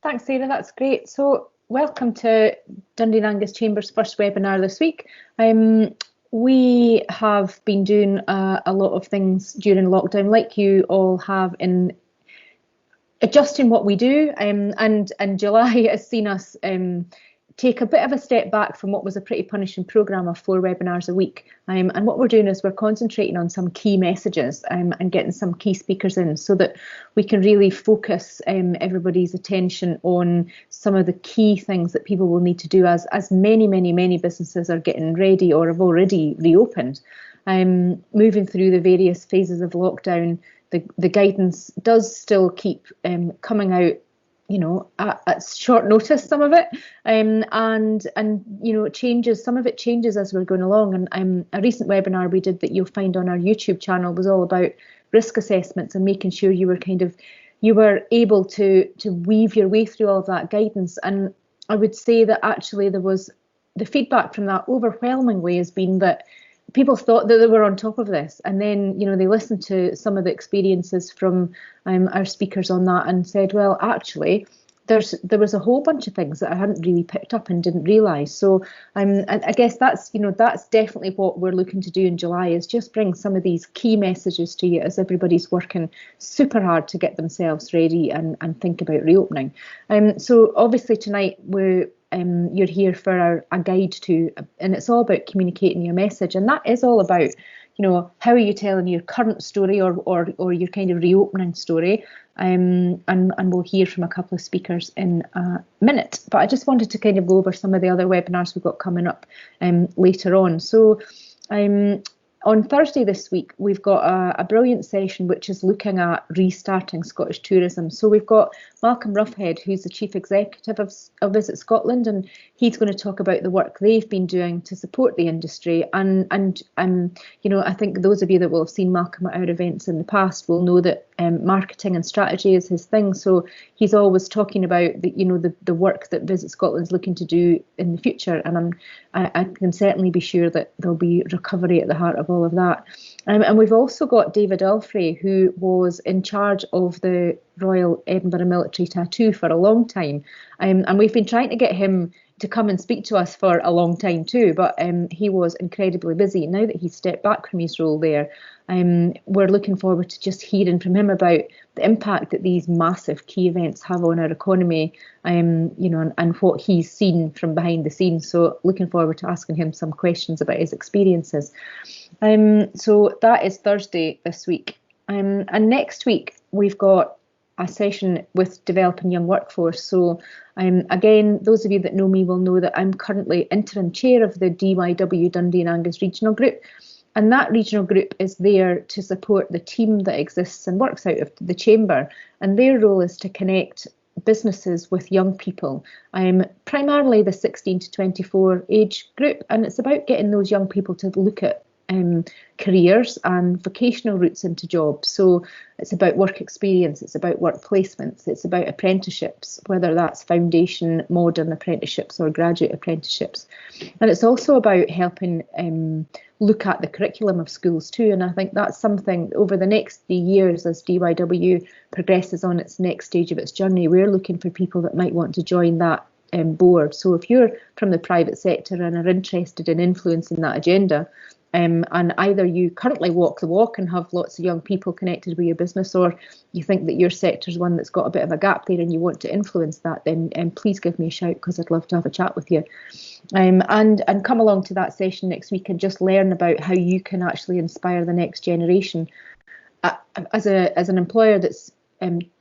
Thanks, Sarah. That's great. So, welcome to Dundee and Angus Chamber's first webinar this week. We have been doing a lot of things during lockdown, like you all have, in adjusting what we do. And July has seen us take a bit of a step back from what was a pretty punishing programme of 4 webinars a week. And what we're doing is we're concentrating on some key messages and getting some key speakers in so that we can really focus everybody's attention on some of the key things that people will need to do as many businesses are getting ready or have already reopened. Moving through the various phases of lockdown, the guidance does still keep coming out, you know, at short notice, some of it, and you know, it changes. Some of it changes as we're going along. And a recent webinar we did that you'll find on our YouTube channel was all about risk assessments and making sure you were able to weave your way through all of that guidance. And I would say that actually the feedback from that overwhelmingly has been that people thought that they were on top of this, and then, you know, they listened to some of the experiences from our speakers on that and said, well, actually there was a whole bunch of things that I hadn't really picked up and didn't realise. So I guess that's definitely what we're looking to do in July, is just bring some of these key messages to you as everybody's working super hard to get themselves ready and think about reopening. So obviously tonight you're here for a guide to, and it's all about communicating your message, and that is all about, you know, how are you telling your current story or your kind of reopening story, and we'll hear from a couple of speakers in a minute. But I just wanted to kind of go over some of the other webinars we've got coming up later on. So on Thursday this week, we've got a brilliant session which is looking at restarting Scottish tourism. So we've got Malcolm Roughhead, who's the Chief Executive of Visit Scotland, and he's going to talk about the work they've been doing to support the industry. And you know, I think those of you that will have seen Malcolm at our events in the past will know that marketing and strategy is his thing. So he's always talking about the work that Visit Scotland's looking to do in the future, and I can certainly be sure that there'll be recovery at the heart of all of that. And we've also got David Alfrey, who was in charge of the Royal Edinburgh Military Tattoo for a long time, and we've been trying to get him to come and speak to us for a long time too, but he was incredibly busy. Now that he's stepped back from his role there, we're looking forward to just hearing from him about the impact that these massive key events have on our economy, you know, and what he's seen from behind the scenes. So looking forward to asking him some questions about his experiences. So that is Thursday this week. And next week we've got a session with Developing Young Workforce. So again, those of you that know me will know that I'm currently interim chair of the DYW Dundee and Angus Regional Group. And that regional group is there to support the team that exists and works out of the chamber. And their role is to connect businesses with young people. Primarily the 16 to 24 age group. And it's about getting those young people to look at careers and vocational routes into jobs. So it's about work experience, it's about work placements, it's about apprenticeships, whether that's foundation, modern apprenticeships or graduate apprenticeships. And it's also about helping look at the curriculum of schools too. And I think that's something over the next 3 years as DYW progresses on its next stage of its journey, we're looking for people that might want to join that board. So if you're from the private sector and are interested in influencing that agenda, and either you currently walk the walk and have lots of young people connected with your business, or you think that your sector's one that's got a bit of a gap there and you want to influence that, then please give me a shout, because I'd love to have a chat with you. And come along to that session next week and just learn about how you can actually inspire the next generation. As an employer that's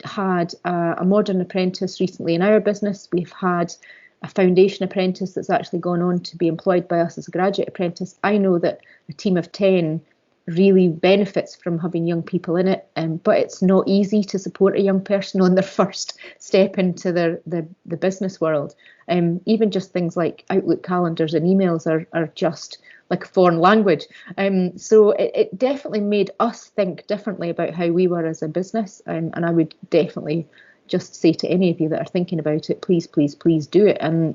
had a modern apprentice recently in our business, we've had a foundation apprentice that's actually gone on to be employed by us as a graduate apprentice. I know that a team of 10 really benefits from having young people in it, but it's not easy to support a young person on their first step into the business world. Even just things like Outlook calendars and emails are just like a foreign language. So it definitely made us think differently about how we were as a business, and I would definitely just say to any of you that are thinking about it, please do it. And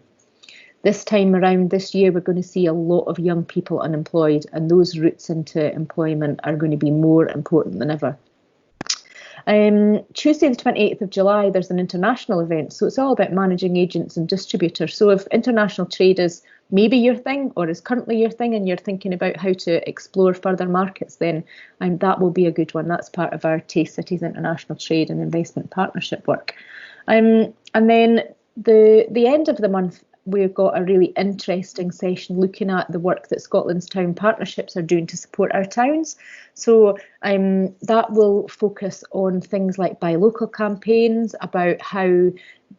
this time around this year, we're going to see a lot of young people unemployed, and those routes into employment are going to be more important than ever. Tuesday the 28th of July, there's an international event. So it's all about managing agents and distributors. So if international trade is maybe your thing or is currently your thing and you're thinking about how to explore further markets, then that will be a good one. That's part of our Taste Cities International Trade and Investment Partnership work. And then the end of the month, we've got a really interesting session looking at the work that Scotland's town partnerships are doing to support our towns. So that will focus on things like buy local campaigns, about how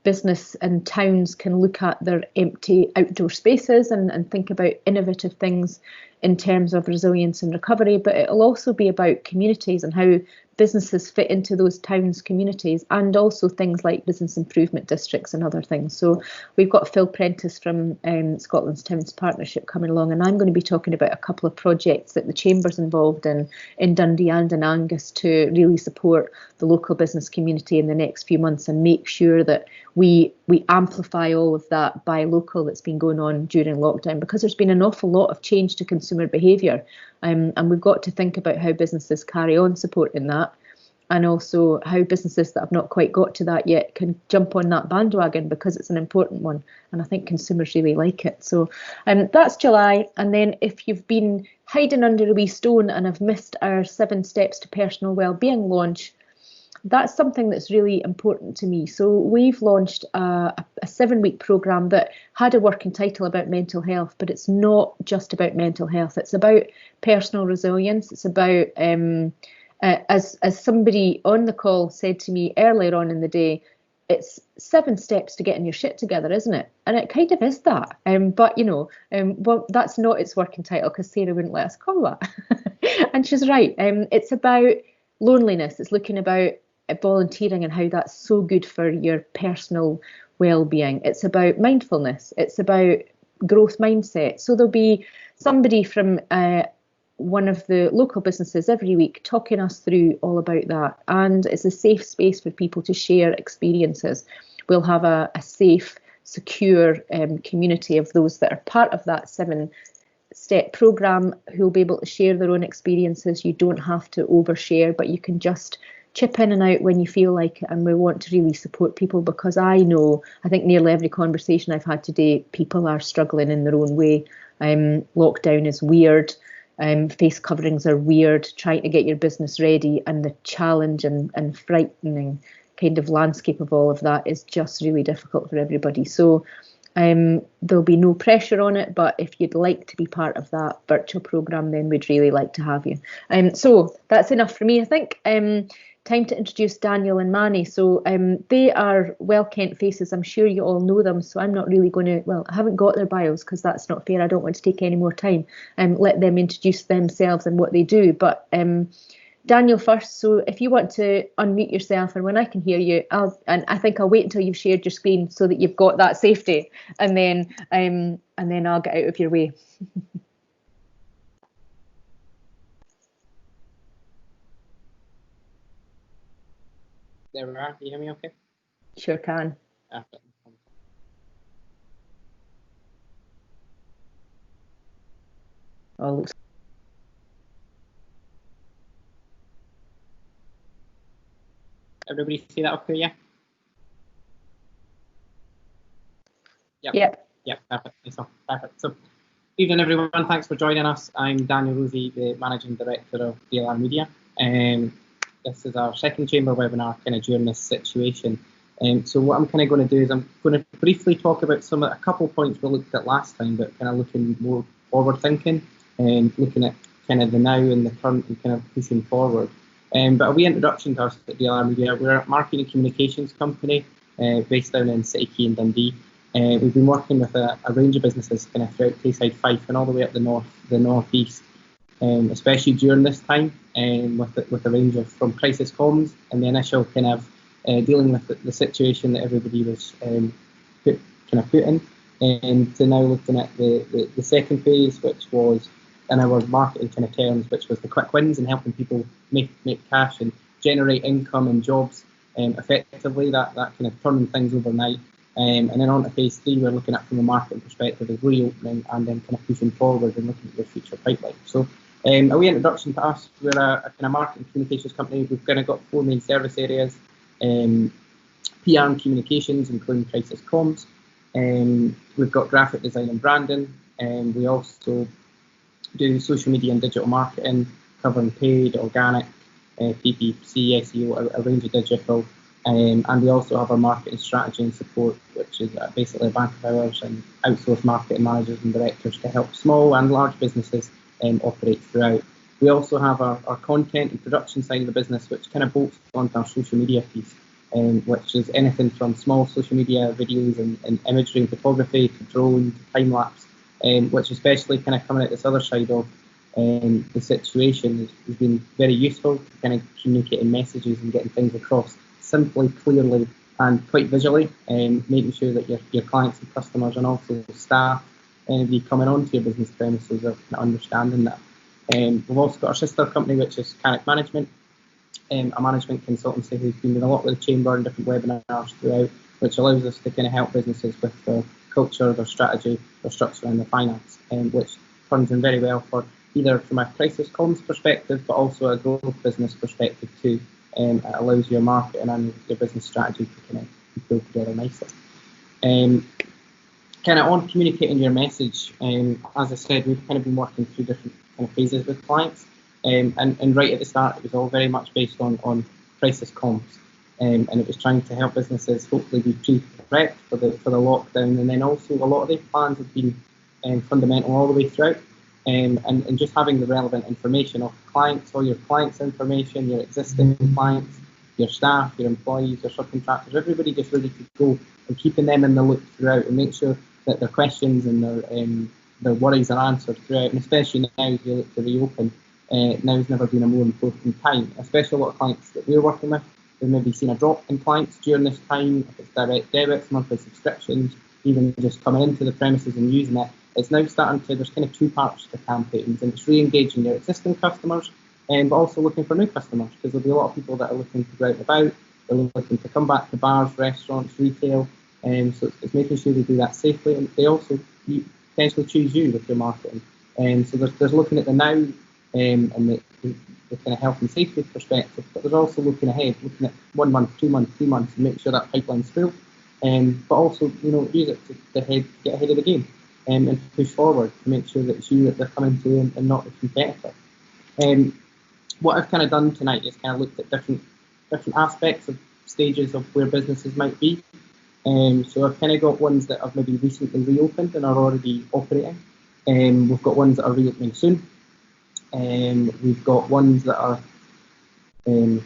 business and towns can look at their empty outdoor spaces and think about innovative things in terms of resilience and recovery. But it'll also be about communities and how businesses fit into those towns' communities, and also things like business improvement districts and other things. So we've got Phil Prentice from Scotland's Towns Partnership coming along, and I'm going to be talking about a couple of projects that the Chamber's involved in Dundee and in Angus to really support the local business community in the next few months and make sure that we amplify all of that buy local that's been going on during lockdown, because there's been an awful lot of change to consumer behaviour. And we've got to think about how businesses carry on supporting that, and also how businesses that have not quite got to that yet can jump on that bandwagon, because it's an important one and I think consumers really like it. So that's July. And then if you've been hiding under a wee stone and have missed our 7 Steps to Personal Wellbeing launch, that's something that's really important to me. So we've launched a 7-week programme that had a working title about mental health, but it's not just about mental health. It's about personal resilience. It's about, as somebody on the call said to me earlier on in the day, it's 7 steps to getting your shit together, isn't it? And it kind of is that. But, well, that's not its working title, because Sarah wouldn't let us call that. And she's right. It's about loneliness. It's looking about volunteering and how that's so good for your personal well-being. It's about mindfulness. It's about growth mindset. So there'll be somebody from one of the local businesses every week talking us through all about that. And it's a safe space for people to share experiences. We'll have a safe, secure community of those that are part of that 7-step programme who will be able to share their own experiences. You don't have to overshare, but you can just chip in and out when you feel like it. And we want to really support people, because I think nearly every conversation I've had today, people are struggling in their own way. Lockdown is weird. Face coverings are weird. Trying to get your business ready, and the challenge and frightening kind of landscape of all of that is just really difficult for everybody. So there'll be no pressure on it, but if you'd like to be part of that virtual programme, then we'd really like to have you. So that's enough for me, I think. Time to introduce Daniel and Manny. So they are well-kent faces. I'm sure you all know them, so I'm not really going to, well, I haven't got their bios because that's not fair. I don't want to take any more time and let them introduce themselves and what they do. But Daniel first, so if you want to unmute yourself, and when I can hear you, I think I'll wait until you've shared your screen so that you've got that safety, and then I'll get out of your way. There we are. Can you hear me okay? Sure can. Oh, looks. Everybody see that okay, yeah? Yep. Yep, perfect. Perfect. So, evening everyone, thanks for joining us. I'm Daniel Rosie, the Managing Director of DLR Media. This is our second chamber webinar kind of during this situation. So what I'm kind of going to do is I'm going to briefly talk about a couple of points we looked at last time, but kind of looking more forward thinking and looking at kind of the now and the current and kind of pushing forward. But a wee introduction to us at DLR Media. We're a marketing and communications company based down in City Key in Dundee. We've been working with a range of businesses kind of throughout Tayside, Fife and all the way up the northeast. Especially during this time, with a range of from crisis comms and the initial kind of dealing with the situation that everybody was put in, and to now looking at the second phase, which was in our marketing kind of terms, which was the quick wins and helping people make cash and generate income and jobs effectively. That kind of turning things overnight. And then on to phase 3, we're looking at from a marketing perspective of reopening and then kind of pushing forward and looking at the future pipeline. So A wee introduction to us: we're a kind of marketing communications company. We've kind of got 4 main service areas: PR and communications, including crisis comms. We've got graphic design and branding, and we also do social media and digital marketing, covering paid, organic, PPC, SEO, a range of digital. And we also have our marketing strategy and support, which is basically a bank of hours and outsourced marketing managers and directors to help small and large businesses operate throughout. We also have our content and production side of the business, which kind of bolts onto our social media piece, which is anything from small social media videos and imagery and photography to drone to time lapse, which especially kind of coming at this other side of the situation has been very useful to kind of communicating messages and getting things across simply, clearly, and quite visually, making sure that your clients and customers and also staff be coming onto your business premises are understanding that. We've also got our sister company, which is Canic Management, a management consultancy who's been doing a lot with the Chamber and different webinars throughout, which allows us to kind of help businesses with their culture, their strategy, their structure and their finance, which turns in very well for either from a crisis comms perspective, but also a growth business perspective too. It allows your marketing and your business strategy to kind of go together nicely. Kind of on communicating your message, as I said, we've kind of been working through different kind of phases with clients, and right at the start, it was all very much based on crisis comms, and it was trying to help businesses hopefully be prepped for the lockdown, and then also a lot of their plans have been fundamental all the way throughout. And just having the relevant information of clients, all your clients' information, your existing clients, your staff, your employees, your subcontractors, everybody just ready to go, and keeping them in the loop throughout, and make sure that their questions and their worries are answered throughout. And especially now as we look to reopen, now's never been a more important time. Especially a lot of clients that we're working with, we've maybe seen a drop in clients during this time. If it's direct debits, monthly subscriptions, even just coming into the premises and using it. It's now starting to, there's kind of 2 parts to campaigns, and it's re-engaging your existing customers, but also looking for new customers, because there'll be a lot of people that are looking to go out and about, they're looking to come back to bars, restaurants, retail, so it's making sure they do that safely, and they also potentially choose you with your marketing. So there's looking at the now and the kind of health and safety perspective, but there's also looking ahead, looking at 1 month, 2 months, 3 months, and make sure that pipeline's full, but also use it to get ahead of the game. And push forward to make sure that it's you that they're coming to and not the competitor. What I've kind of done tonight is kind of looked at different aspects of stages of where businesses might be. So I've kind of got ones that have maybe recently reopened and are already operating. We've got ones that are reopening soon. We've got ones that are kind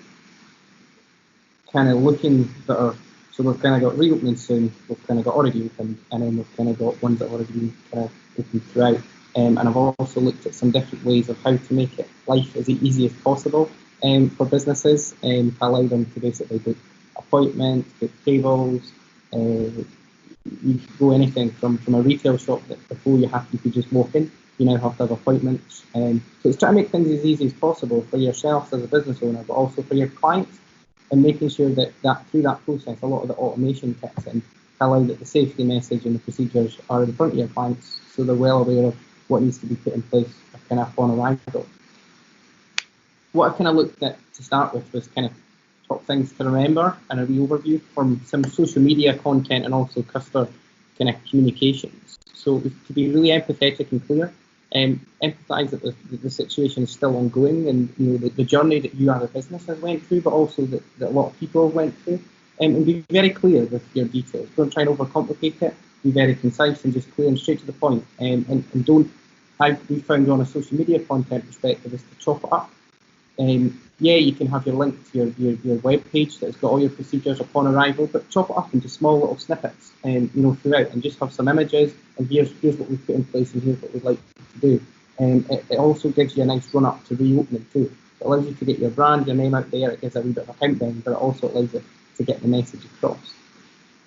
of looking that are. So we've kind of got reopening soon, we've kind of got already opened, and then we've kind of got ones that have already been kind of opened throughout. And I've also looked at some different ways of how to make it life as easy as possible for businesses, to allow them to basically book appointments, book tables. You could go anything from a retail shop that before you could just walk in, you now have to have appointments. So it's trying to make things as easy as possible for yourself as a business owner, but also for your clients, and making sure that through that process, a lot of the automation kicks in to allow that the safety message and the procedures are in front of your clients, so they're well aware of what needs to be put in place kind of upon arrival. What I've kind of looked at to start with was kind of top things to remember and a wee overview from some social media content and also customer kind of communications. So to be really empathetic and clear, empathise that the situation is still ongoing, and the journey that you as a business has went through, but also that a lot of people have went through, and be very clear with your details. Don't try and overcomplicate it. Be very concise and just clear and straight to the point. And don't, how we found on a social media content perspective, is to chop it up. Yeah, you can have your link to your web page that's got all your procedures upon arrival, but chop it up into small little snippets, throughout, and just have some images, and here's what we've put in place, and here's what we'd like to do. It also gives you a nice run up to reopening too. It allows you to get your brand, your name out there. It gives a wee bit of a countdown, but it also allows you to get the message across.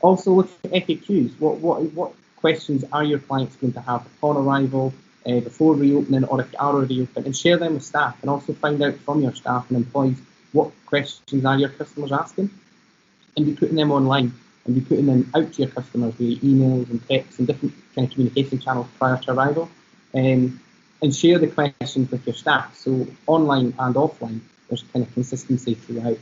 Also look at FAQs. What questions are your clients going to have upon arrival, before reopening, or if you are already open, and share them with staff, and also find out from your staff and employees what questions are your customers asking, and be putting them online, and be putting them out to your customers via emails and texts and different kind of communication channels prior to arrival. and share the questions with your staff. So online and offline, there's kind of consistency throughout.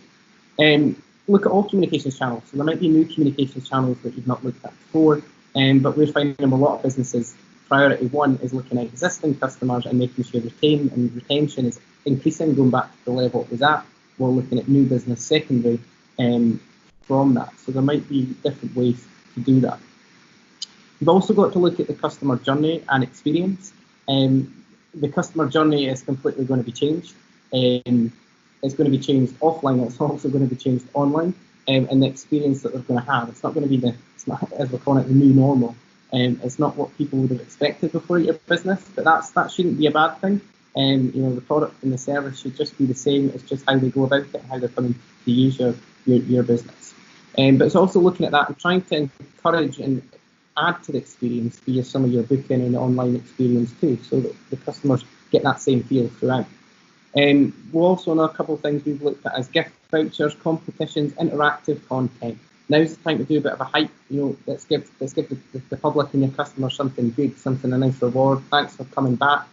Look at all communications channels. So there might be new communications channels that you've not looked at before, but we're finding a lot of businesses, priority one is looking at existing customers and making sure retention is increasing, going back to the level it was at. We're looking at new business secondary from that. So there might be different ways to do that. You've also got to look at the customer journey and experience. The customer journey is completely going to be changed. It's going to be changed offline. It's also going to be changed online, and the experience that they're going to have. It's not going to be it's not, as we're calling it, the new normal. It's not what people would have expected before your business, but that shouldn't be a bad thing. The product and the service should just be the same. It's just how they go about it, how they're coming to use your business. But it's also looking at that and trying to encourage and add to the experience via some of your booking and online experience too, so that the customers get that same feel throughout. We'll also know a couple of things we've looked at as gift vouchers, competitions, interactive content. Now's the time to do a bit of a hype. Let's give the public and your customers something good, a nice reward. Thanks for coming back.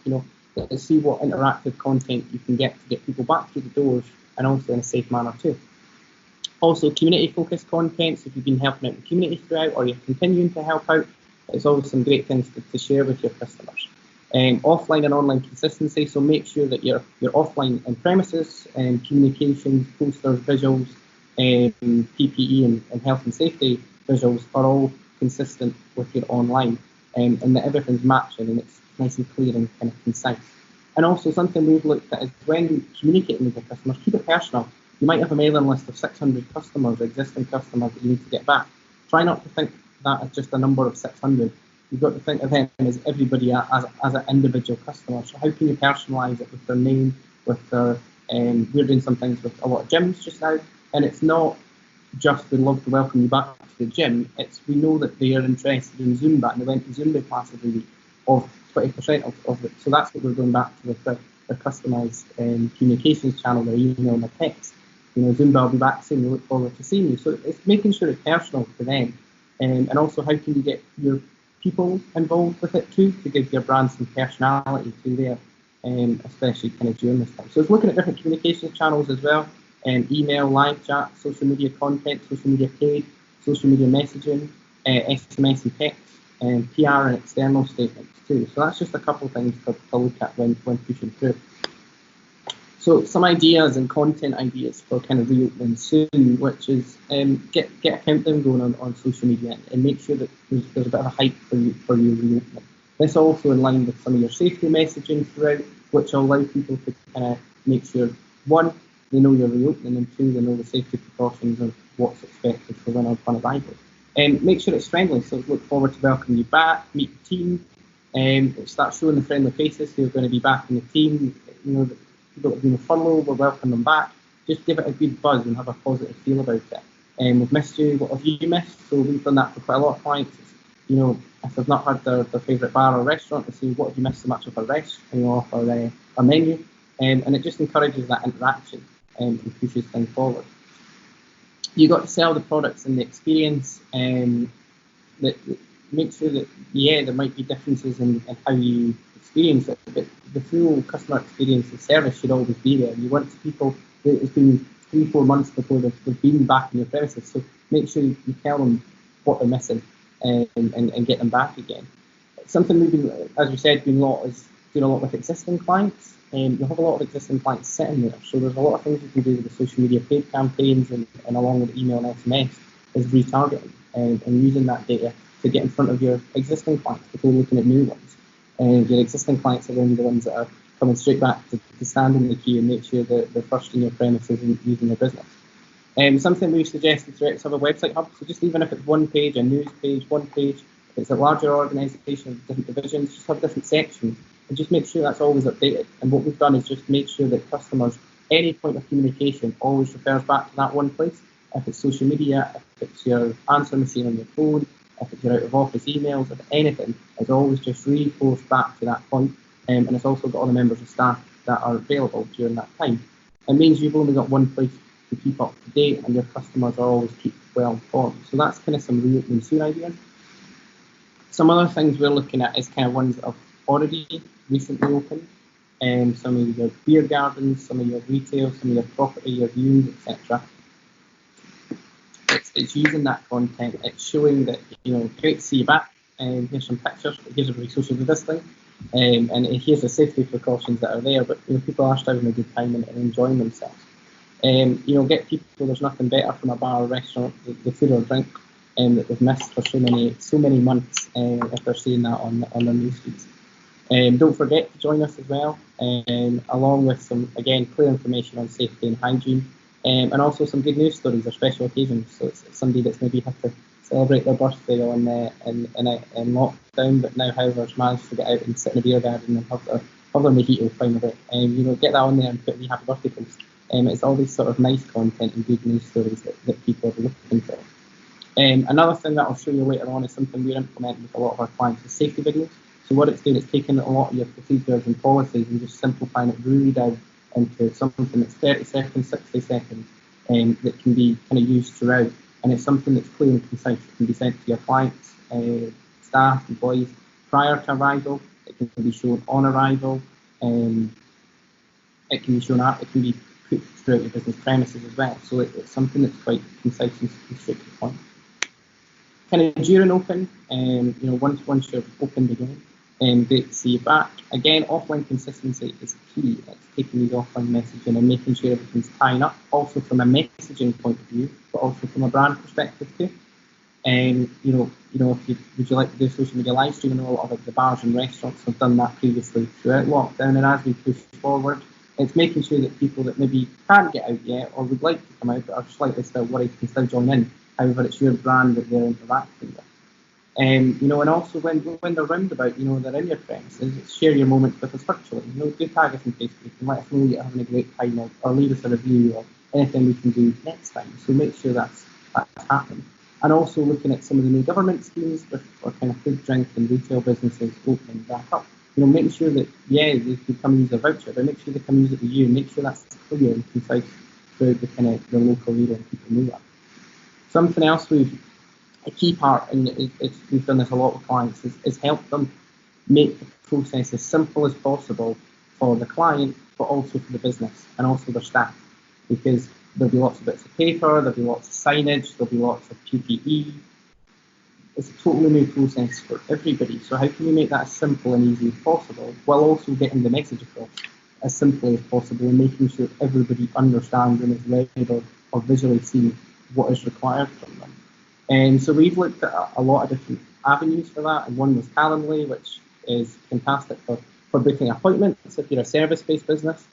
Let's see what interactive content you can get to get people back through the doors, and also in a safe manner too. Also, community-focused content. So if you've been helping out the community throughout, or you're continuing to help out, there's always some great things to share with your customers. Offline and online consistency. So make sure that your offline and premises and communications, posters, visuals, PPE and health and safety visuals are all consistent with your online, and that everything's matching and it's nice and clear and kind of concise. And also something we've looked at is when communicating with your customers, keep it personal. You might have a mailing list of 600 customers, existing customers that you need to get back. Try not to think that as just a number of 600. You've got to think of them as everybody as an individual customer. So how can you personalise it with their name, with their, we're doing some things with a lot of gyms just now, and it's not just we'd love to welcome you back to the gym, it's we know that they are interested in Zumba and they went to Zumba class every week of 20% of it. So that's what we're going back to with their customised communications channel, their email and their text. Zumba will be back soon, we look forward to seeing you. So it's making sure it's personal for them. And also how can you get your people involved with it too, to give your brand some personality to there, especially kind of during this time. So it's looking at different communications channels as well, email, live chat, social media content, social media paid, social media messaging, SMS and text, and PR and external statements too. So that's just a couple of things to look at when pushing through. So some ideas and content ideas for kind of reopening soon, which is get a countdown going on social media and make sure that there's a bit of a hype for you reopening. This also in line with some of your safety messaging throughout, which will allow people to kind of make sure, one, they know you're reopening, and two, they know the safety precautions of what's expected for when on arrival. Make sure it's friendly, so look forward to welcoming you back, meet the team, start showing the friendly faces who are going to be back in the team. People that have been on furlough, we'll welcome them back. Just give it a good buzz and have a positive feel about it. We've missed you, what have you missed? So we've done that for quite a lot of clients. If they've not had their favourite bar or restaurant, to say, what have you missed so much of off our menu? And it just encourages that interaction and pushes things forward. You've got to sell the products and the experience, that make sure that, there might be differences in how you experience it, but the full customer experience and service should always be there. You want people, it's been 3-4 months before they've been back in your premises, so make sure you tell them what they're missing and get them back again. Something we've been, as we said, doing a lot with existing clients. You have a lot of existing clients sitting there, so there's a lot of things you can do with the social media paid campaigns and along with email and SMS is retargeting and using that data to get in front of your existing clients before looking at new ones. And your existing clients are going to be the ones that are coming straight back to stand in the queue and make sure that they're first in your premises and using your business. Something we've suggested throughout is have a website hub. So just even if it's one page, a news page, one page, if it's a larger organisation with different divisions, just have different sections and just make sure that's always updated. And what we've done is just make sure that customers, any point of communication always refers back to that one place. If it's social media, if it's your answering machine on your phone, if it's your out of office emails, if anything, it's always just reinforced back to that point. And it's also got all the members of staff that are available during that time. It means you've only got one place to keep up to date and your customers are always kept well informed. So that's kind of some reopening soon ideas. Some other things we're looking at is kind of ones of already recently opened, some of your beer gardens, some of your retail, some of your property, your viewings, etc. It's using that content. It's showing that, great to see you back. Here's some pictures. Here's everybody social distancing, and here's the safety precautions that are there. But people are still having a good time and enjoying themselves. Get people. There's nothing better from a bar or restaurant, the food or drink, that they've missed for so many months. If they're seeing that on their news feeds. Don't forget to join us as well, along with some, again, clear information on safety and hygiene, and also some good news stories or special occasions. So it's somebody that's maybe had to celebrate their birthday in lockdown, but now, however, has managed to get out and sit in a beer garden and have their mojito fine with it. Get that on there and put the happy birthday post. It's all these sort of nice content and good news stories that people are looking for. Another thing that I'll show you later on is something we're implementing with a lot of our clients is safety videos. So what it's doing, it's taking a lot of your procedures and policies and just simplifying it really down into something that's 30 seconds, 60 seconds, that can be kind of used throughout. And it's something that's clear and concise. It can be sent to your clients, staff, employees prior to arrival. It can be shown on arrival. It can be put throughout your business premises as well. So it's something that's quite concise and straight to the point. Kind of during open, once you've opened again, great to see you back. Again, offline consistency is key. It's taking these offline messaging and making sure everything's tying up, also from a messaging point of view, but also from a brand perspective too. Would you like to do social media live streaming? A lot of the bars and restaurants have done that previously throughout lockdown, and as we push forward, it's making sure that people that maybe can't get out yet or would like to come out but are slightly still worried can still join in. However, it's your brand that they're interacting with. And also when they're roundabout, they're in your premises, share your moments with us virtually. Do tag us on Facebook and let us know you're having a great time, or leave us a review or anything we can do next time. So make sure that's happening. And also looking at some of the new government schemes for kind of food, drink and retail businesses opening back up. Making sure that, they can come use a voucher, but make sure they come use it with you, and make sure that's clear and concise throughout the local area and people know that. Something else a key part, and we've done this a lot with clients, is help them make the process as simple as possible for the client, but also for the business and also their staff. Because there'll be lots of bits of paper, there'll be lots of signage, there'll be lots of PPE. It's a totally new process for everybody. So how can we make that as simple and easy as possible, while also getting the message across as simply as possible and making sure everybody understands and is read or visually see what is required from them. And so we've looked at a lot of different avenues for that, and one was Calendly, which is fantastic for booking appointments if you're a service-based business.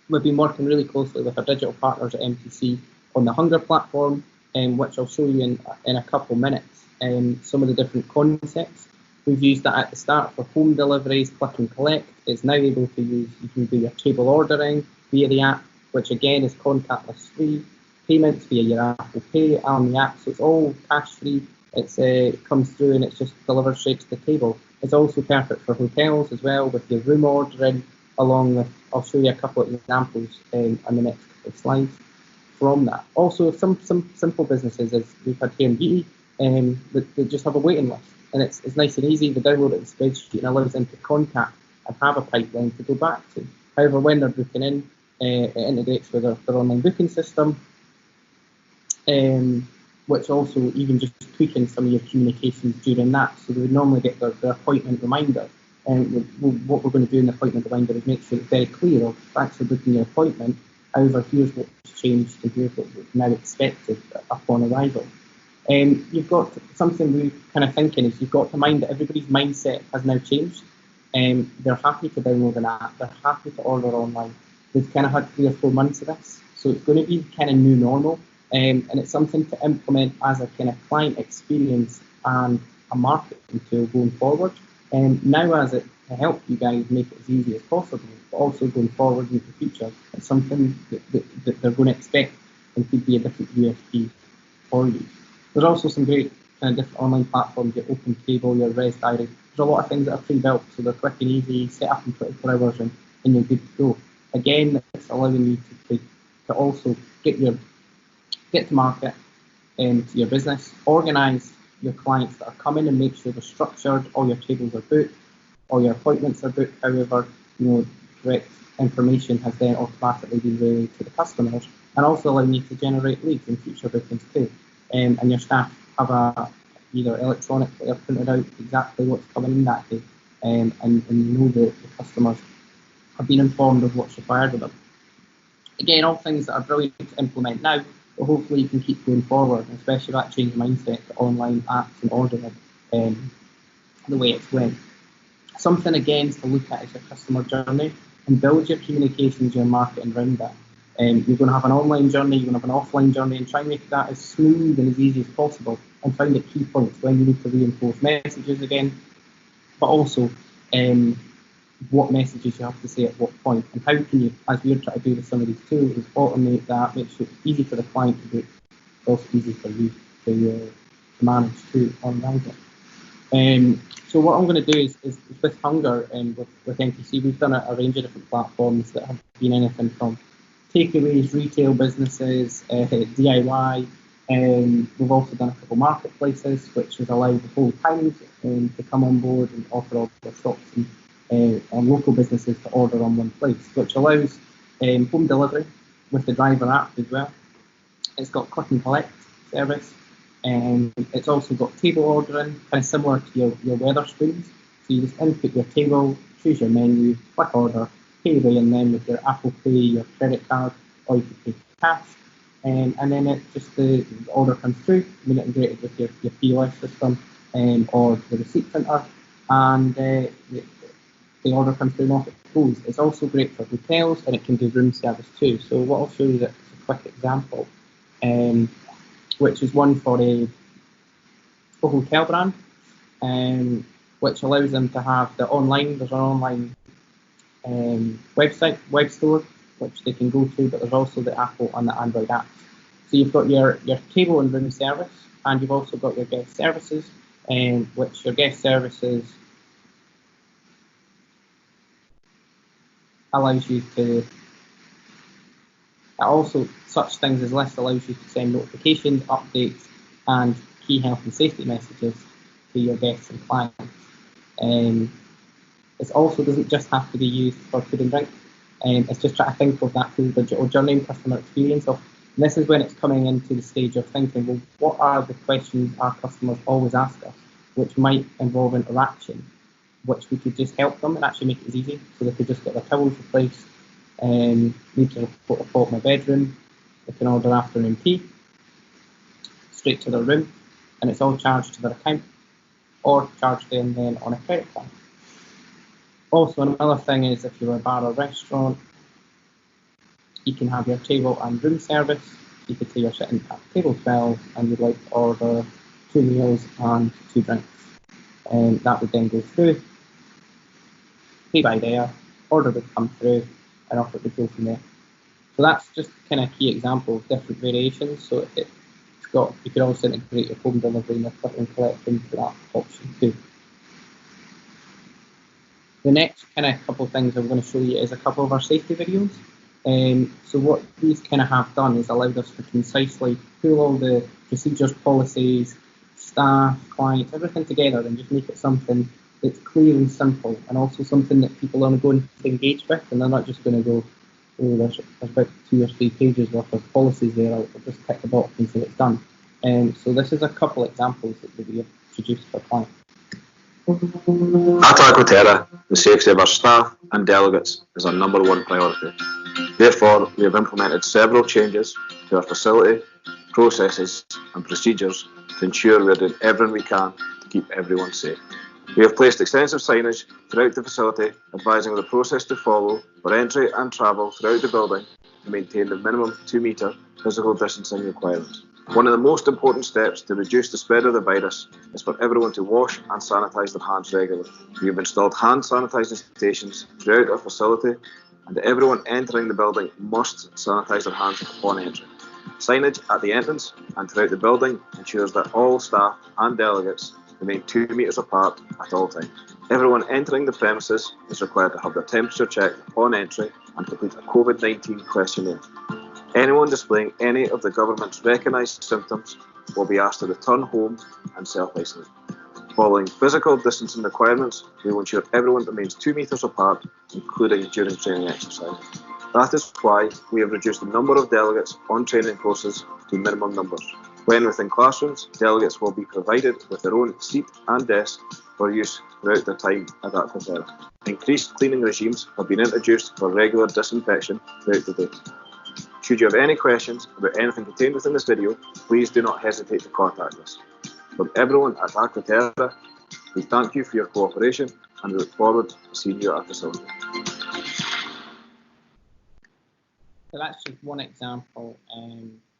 We've been working really closely with our digital partners at MTC on the Hunger platform, which I'll show you in a couple of minutes, some of the different concepts. We've used that at the start for home deliveries, click and collect. It's now able to use, you can do your table ordering via the app, which again is contactless free. Payments via your Apple Pay on the app, so it's all cash free. It comes through and it's just delivered straight to the table. It's also perfect for hotels as well, with your room ordering, along with, I'll show you a couple of examples on the next couple of slides from that. Also, some simple businesses, as we've had here in beauty, that just have a waiting list, and it's nice and easy. They download it in the spreadsheet and allows them to contact and have a pipeline to go back to. However, when they're booking in, it integrates with their online booking system, which also even just tweaking some of your communications during that. So they would normally get their appointment reminder. And what we're going to do in the appointment reminder is make sure it's very clear of actually booking your appointment. However, here's what's changed and here's what's now expected upon arrival. You've got something we're kind of thinking is you've got to mind that everybody's mindset has now changed. They're happy to download an app. They're happy to order online. They've kind of had 3 or 4 months of this. So it's going to be kind of new normal. And it's something to implement as a kind of client experience and a marketing tool going forward. And now as it to help you guys make it as easy as possible, but also going forward into the future, it's something that they're going to expect and could be a different USP for you. There's also some great kind of different online platforms, your Open Table, your Res Diary. There's a lot of things that are pre-built, so they're quick and easy, set up in 24 hours and you're good to go. Again, it's allowing you to also get to market to your business, organise your clients that are coming and make sure they're structured, all your tables are booked, all your appointments are booked. However, correct information has then automatically been relayed to the customers, and also allowing you to generate leads in future bookings too. And your staff have either electronically or printed out exactly what's coming in that day, and that the customers have been informed of what's required of them. Again, all things that are brilliant to implement now, but hopefully you can keep going forward, especially that change mindset to online apps and ordering the way it's went. Something again to look at is your customer journey and build your communications, your marketing around that. You're going to have an online journey, you're going to have an offline journey, and try and make that as smooth and as easy as possible, and find the key points when you need to reinforce messages again, but also what messages you have to say at what point, and how can you, as we're trying to do with some of these tools, is automate that, make sure it's easy for the client to do, it's also easy for you to manage too on Ranking. So what I'm going to do is with Hunger and with NTC, we've done a range of different platforms that have been anything from takeaways, retail businesses, DIY. We've also done a couple marketplaces, which has allowed the whole town to come on board and offer all their shops and local businesses to order on one place, which allows home delivery with the driver app as well. It's got click and collect service, and it's also got table ordering, kind of similar to your weather screens. So you just input your table, choose your menu, click order, pay away, and then with your Apple Pay, your credit card, or you can pay cash, and then it just the order comes through, integrated with your POS system or the receipt printer, and the order comes through and off it goes. It's also great for hotels, and it can do room service too. So what I'll show you is a quick example, which is one for a hotel brand, which allows them to have there's an online website, web store, which they can go to, but there's also the Apple and the Android apps. So you've got your table and room service, and you've also got your guest services, which your guest services allows you to, also such things as list allows you to send notifications, updates, and key health and safety messages to your guests and clients. It also doesn't just have to be used for food and drink. It's just trying to think of that full digital journey and customer experience. And this is when it's coming into the stage of thinking, well, what are the questions our customers always ask us, which might involve interaction, which we could just help them and actually make it easy. So they could just get their towels replaced, need to report a fault in my bedroom, they can order afternoon tea, straight to their room, and it's all charged to their account, or charged in then on a credit card. Also, another thing is if you're a bar or restaurant, you can have your table and room service. You could say you're sitting at table 12 and you'd like to order 2 meals and 2 drinks. And that would then go through, pay by there, order would come through, and off it would go from there. So that's just kind of a key example of different variations. So you could also integrate your home delivery and your click and collect into that option too. The next kind of couple of things I'm going to show you is a couple of our safety videos. So what these kind of have done is allowed us to concisely pull all the procedures, policies, staff, clients, everything together and just make it something that's clear and simple, and also something that people are going to engage with, and they're not just going to go, oh, there's about 2 or 3 pages worth of policies there, I'll just tick the box and say it's done. So this is a couple examples that we have produced for clients. At Aquaterra, the safety of our staff and delegates is our #1 priority. Therefore, we have implemented several changes to our facility, processes and procedures to ensure we are doing everything we can to keep everyone safe. We have placed extensive signage throughout the facility advising of the process to follow for entry and travel throughout the building to maintain the minimum 2-metre physical distancing requirements. One of the most important steps to reduce the spread of the virus is for everyone to wash and sanitise their hands regularly. We have installed hand sanitising stations throughout our facility, and everyone entering the building must sanitise their hands upon entry. Signage at the entrance and throughout the building ensures that all staff and delegates remain 2 metres apart at all times. Everyone entering the premises is required to have their temperature checked upon entry and complete a COVID-19 questionnaire. Anyone displaying any of the government's recognised symptoms will be asked to return home and self-isolate. Following physical distancing requirements, we will ensure everyone remains 2 metres apart, including during training exercises. That is why we have reduced the number of delegates on training courses to minimum numbers. When within classrooms, delegates will be provided with their own seat and desk for use throughout their time at Aquaterra. Increased cleaning regimes have been introduced for regular disinfection throughout the day. Should you have any questions about anything contained within this video, please do not hesitate to contact us. From everyone at Aquaterra, we thank you for your cooperation and we look forward to seeing you at our facility. So that's just one example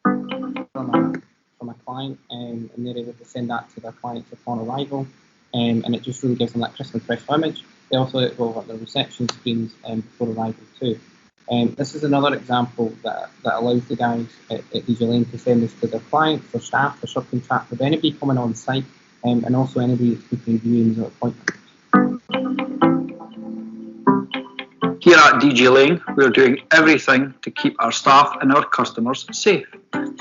from a client, and they're able to send that to their clients upon arrival, and it just really gives them that crisp and fresh image. They also will have the reception screens before arrival too. This is another example that allows the guys at DJ Lane to send this to their clients, their staff, their subcontractors, anybody coming on site, and also anybody that's booking viewings or appointments. Here at DJ Lane, we are doing everything to keep our staff and our customers safe.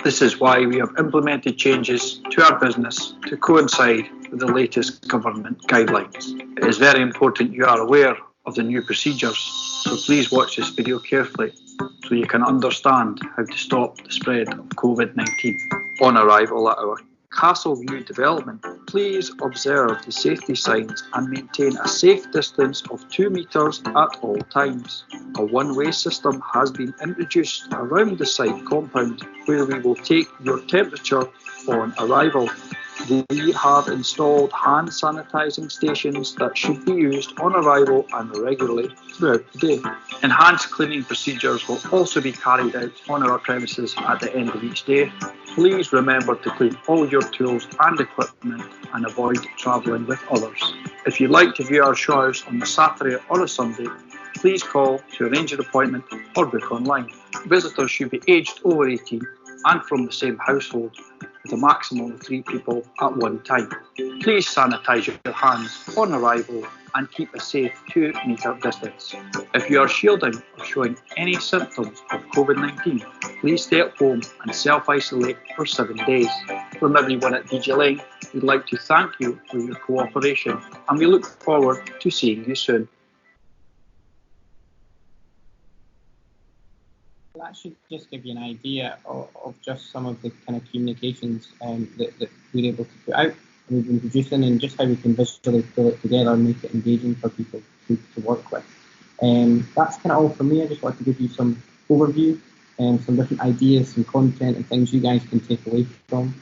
This is why we have implemented changes to our business to coincide with the latest government guidelines. It is very important you are aware of the new procedures, so please watch this video carefully so you can understand how to stop the spread of COVID-19. On arrival at our Castle View development, please observe the safety signs and maintain a safe distance of 2 metres at all times. A one-way system has been introduced around the site compound where we will take your temperature on arrival. We have installed hand sanitising stations that should be used on arrival and regularly throughout the day. Enhanced cleaning procedures will also be carried out on our premises at the end of each day. Please remember to clean all your tools and equipment and avoid travelling with others. If you'd like to view our shows on a Saturday or a Sunday, please call to arrange an appointment or book online. Visitors should be aged over 18 and from the same household, with a maximum of 3 people at one time. Please sanitise your hands on arrival and keep a safe 2 metre distance. If you are shielding or showing any symptoms of COVID-19, please stay at home and self-isolate for 7 days. From everyone at DJ Lane, we'd like to thank you for your cooperation and we look forward to seeing you soon. That should just give you an idea of just some of the kind of communications that we're able to put out and we've been producing, and just how we can visually pull it together and make it engaging for people to work with. That's kind of all from me. I just wanted to give you some overview and some different ideas, some content and things you guys can take away from.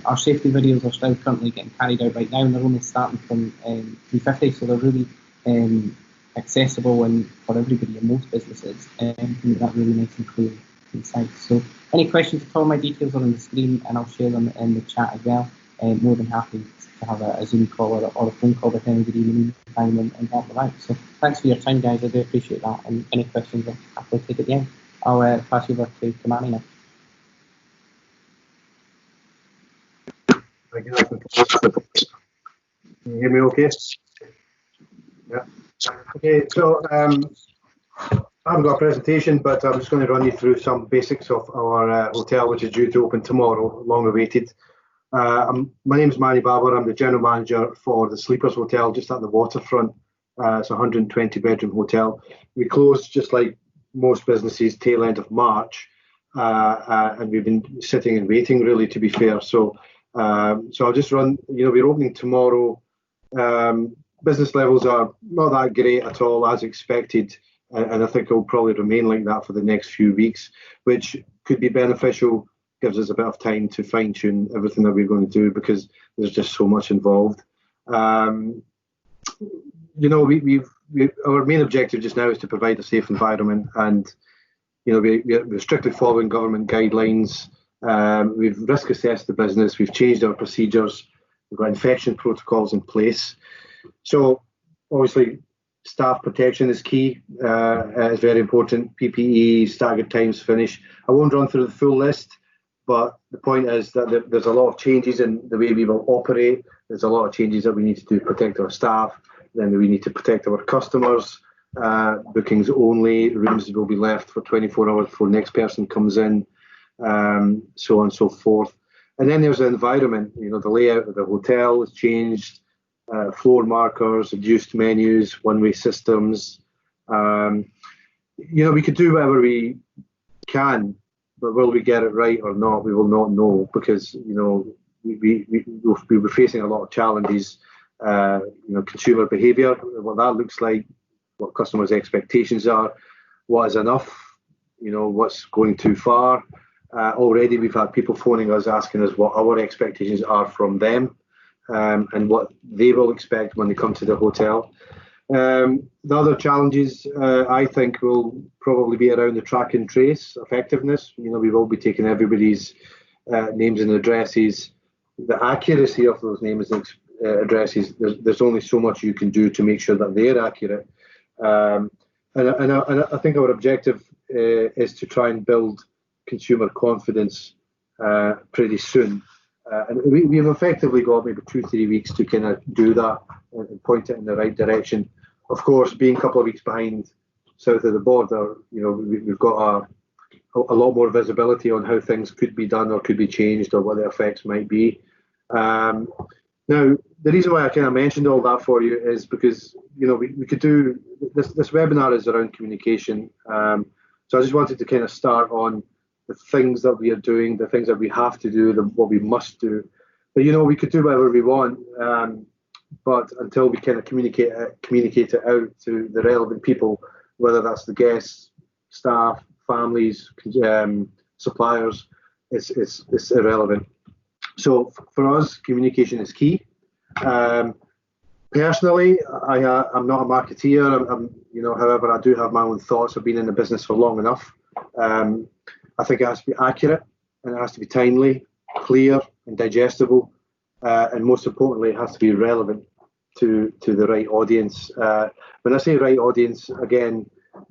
Our safety videos are still currently getting carried out right now, and they're only starting from 350, so they're really accessible and for everybody in most businesses, and make that really nice and clear and concise. So any questions at all, my details are on the screen and I'll share them in the chat as well. More than happy to have a Zoom call or a phone call with anybody in the meantime and help them out. So thanks for your time, guys. I do appreciate that, and any questions I'll happily take at the end. I'll pass you over to Manny now. Thank you. Can you hear me okay? Yeah. Okay, so I haven't got a presentation, but I'm just going to run you through some basics of our hotel, which is due to open tomorrow, long awaited. My name is Manny Baber. I'm the general manager for the Sleepers Hotel just at the waterfront. It's a 120 bedroom hotel. We closed, just like most businesses, tail end of March, and we've been sitting and waiting, really, to be fair. So I'll just run, we're opening tomorrow. Business levels are not that great at all, as expected, and I think it will probably remain like that for the next few weeks, which could be beneficial, gives us a bit of time to fine-tune everything that we're going to do, because there's just so much involved. Our main objective just now is to provide a safe environment, and we're strictly following government guidelines. We've risk assessed the business, we've changed our procedures, we've got infection protocols in place. So obviously staff protection is key, it's very important. PPE, staggered times finish. I won't run through the full list, but the point is that there's a lot of changes in the way we will operate. There's a lot of changes that we need to do to protect our staff, then we need to protect our customers. Bookings only, rooms will be left for 24 hours before the next person comes in, so on and so forth. And then there's the environment. The layout of the hotel has changed. Floor markers, reduced menus, one-way systems. We could do whatever we can, but will we get it right or not? We will not know, because we were facing a lot of challenges. Consumer behaviour, what that looks like, what customers' expectations are, what is enough, what's going too far. Already we've had people phoning us asking us what our expectations are from them, and what they will expect when they come to the hotel. The other challenges, I think, will probably be around the track and trace effectiveness. We will be taking everybody's names and addresses. The accuracy of those names and addresses, there's only so much you can do to make sure that they're accurate. And I think our objective is to try and build consumer confidence pretty soon. And we've effectively got maybe 2-3 weeks to kind of do that and point it in the right direction. Of course, being a couple of weeks behind south of the border, we've got a lot more visibility on how things could be done or could be changed, or what the effects might be. Now, the reason why I kind of mentioned all that for you is because we could do this webinar is around communication. So I just wanted to kind of start on the things that we are doing, the things that we have to do, what we must do. But we could do whatever we want, but until we kind of communicate it out to the relevant people, whether that's the guests, staff, families, suppliers, it's irrelevant. So for us, communication is key. Personally, I'm not a marketeer. However, I do have my own thoughts. I've been in the business for long enough. I think it has to be accurate, and it has to be timely, clear, and digestible. And most importantly, it has to be relevant to the right audience. When I say right audience, again,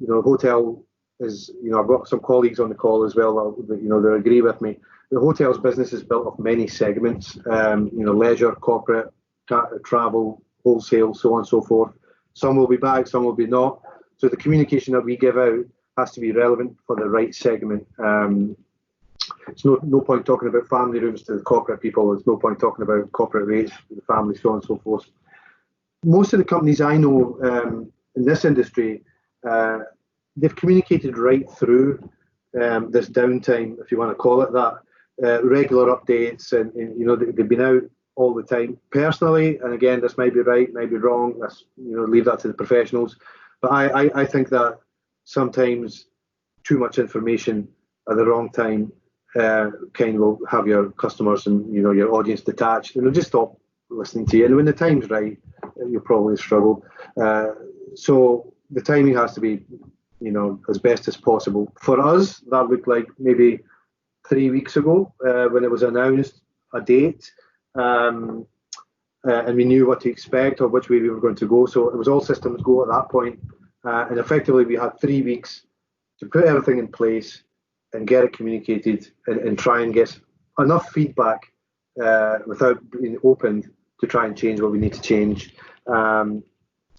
hotel is, I've got some colleagues on the call as well that agree with me. The hotel's business is built of many segments, leisure, corporate, travel, wholesale, so on and so forth. Some will be back, some will be not. So the communication that we give out has to be relevant for the right segment. It's no point talking about family rooms to the corporate people. There's no point talking about corporate rates for the family, so on and so forth. Most of the companies I know in this industry, they've communicated right through this downtime, if you want to call it that. Regular updates, and they've been out all the time. Personally, and again, this might be right, might be wrong. Let's leave that to the professionals. But I think that sometimes too much information at the wrong time kind of will have your customers and your audience detached, and they'll just stop listening to you. And when the time's right, you'll probably struggle. So the timing has to be as best as possible. For us, that looked like maybe 3 weeks ago when it was announced a date, and we knew what to expect or which way we were going to go. So it was all systems go at that point. And effectively, we had 3 weeks to put everything in place and get it communicated and try and get enough feedback without being opened to try and change what we need to change. And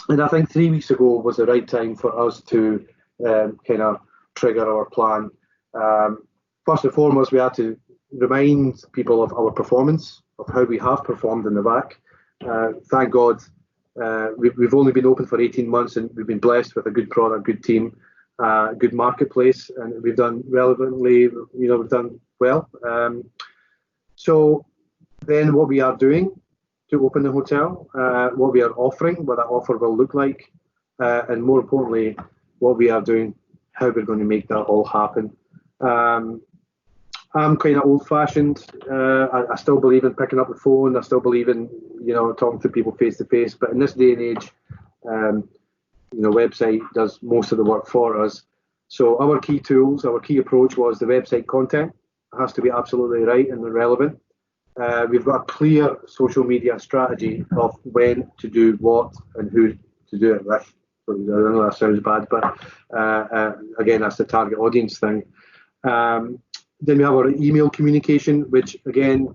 I think 3 weeks ago was the right time for us to kind of trigger our plan. First and foremost, we had to remind people of our performance, of how we have performed in the back. Thank God, we've only been open for 18 months, and we've been blessed with a good product, good team, good marketplace, and we've done relevantly, we've done well. So then what we are doing to open the hotel, what we are offering, what that offer will look like, and more importantly, what we are doing, how we're going to make that all happen. I'm kind of old-fashioned. I still believe in picking up the phone. I still believe in talking to people face to face. But in this day and age, website does most of the work for us. So our key tools, our key approach was the website content. It has to be absolutely right and relevant. We've got a clear social media strategy of when to do what and who to do it with. I know that sounds bad, but again, that's the target audience thing. Then we have our email communication, which again,